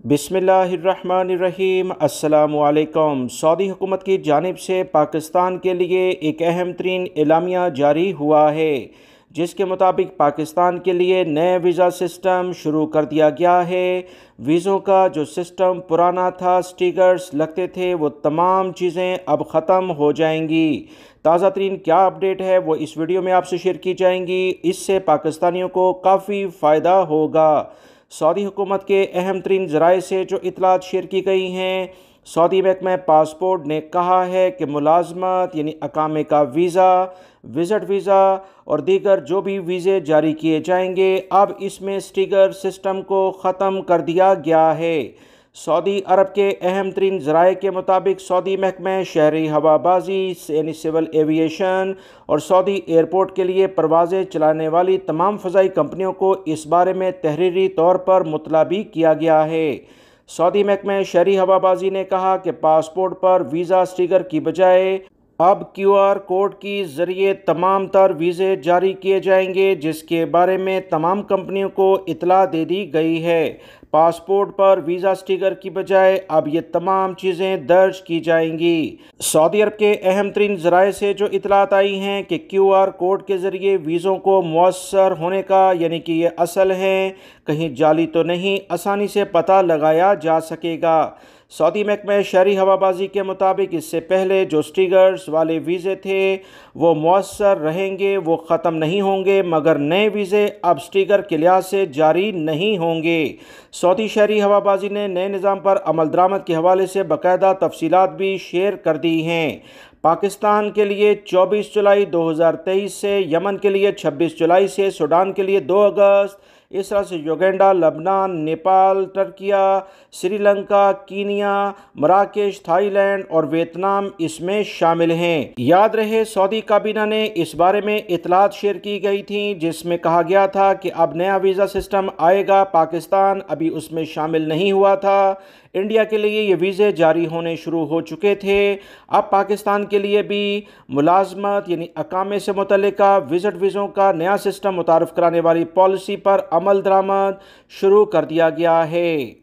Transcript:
बिस्मिल्लाहिर्रहमानिर्रहीम। अस्सलामुअलैकुम। सऊदी हुकूमत की जानिब से पाकिस्तान के लिए एक अहम तरीन एलामिया जारी हुआ है, जिसके मुताबिक पाकिस्तान के लिए नए वीज़ा सिस्टम शुरू कर दिया गया है। वीज़ों का जो सिस्टम पुराना था, स्टिकर्स लगते थे, वो तमाम चीज़ें अब ख़त्म हो जाएंगी। ताज़ा तरीन क्या अपडेट है वो इस वीडियो में आपसे शेयर की जाएंगी। इससे पाकिस्तानियों को काफ़ी फ़ायदा होगा। सऊदी हुकूमत के अहम तरीन ज़राए से जो इतलात शेयर की गई हैं, सऊदी महकमा पासपोर्ट ने कहा है कि मुलाजमत यानी अकामे का वीज़ा, विज़िट वीज़ा और दीगर जो भी वीज़े जारी किए जाएंगे, अब इसमें स्टिकर सिस्टम को ख़त्म कर दिया गया है। सऊदी अरब के अहम तरीन ज़राए के मुताबिक सऊदी महकमा शहरी हवाबाजी यानी सिविल एविएशन और सऊदी एयरपोर्ट के लिए परवाज़ें चलाने वाली तमाम फ़ज़ाई कंपनियों को इस बारे में तहरीरी तौर पर मुतला भी किया गया है। सऊदी महकमा शहरी हवाबाजी ने कहा कि पासपोर्ट पर वीज़ा स्टिकर की बजाय अब QR कोड के ज़रिए तमाम तर वीज़े जारी किए जाएंगे, जिसके बारे में तमाम कंपनियों को इतला दे दी गई है। पासपोर्ट पर वीज़ा स्टिकर की बजाय अब ये तमाम चीज़ें दर्ज की जाएंगी। सऊदी अरब के अहम तरीन ज़राए से जो इतलात आई हैं कि QR कोड के ज़रिए वीज़ों को मुयस्सर होने का, यानी कि ये असल हैं, कहीं जाली तो नहीं, आसानी से पता लगाया जा सकेगा। सऊदी महकमा शहरी हवाबाजी के मुताबिक इससे पहले जो स्टिकर्स वाले वीज़े थे वो मुयस्सर रहेंगे, वो ख़त्म नहीं होंगे, मगर नए वीज़े अब स्टिकर के लिहाज से जारी नहीं होंगे। सऊदी शहरी हवाबाजी ने नए निज़ाम पर अमल दरामद के हवाले से बाकायदा तफसीलात भी शेयर कर दी हैं। पाकिस्तान के लिए 24 जुलाई 2023 से, यमन के लिए 26 जुलाई से, सूडान के लिए 2 अगस्त, इस तरह से युगांडा, लबनान, Nepal, Türkiye, Sri Lanka, Kenya, Marrakesh, Thailand और वियतनाम इसमें शामिल हैं। याद रहे सऊदी काबीना ने इस बारे में इतलात शेयर की गई थी, जिसमें कहा गया था कि अब नया वीज़ा सिस्टम आएगा। पाकिस्तान अभी उसमें शामिल नहीं हुआ था। इंडिया के लिए ये वीज़े जारी होने शुरू हो चुके थे। अब पाकिस्तान के लिए भी मुलाजमत यानी अकामे से मुतल्लिका विज़िट वीज़ों का नया सिस्टम मुतारफ़ कराने वाली पॉलिसी पर अमल दरामद शुरू कर दिया गया है।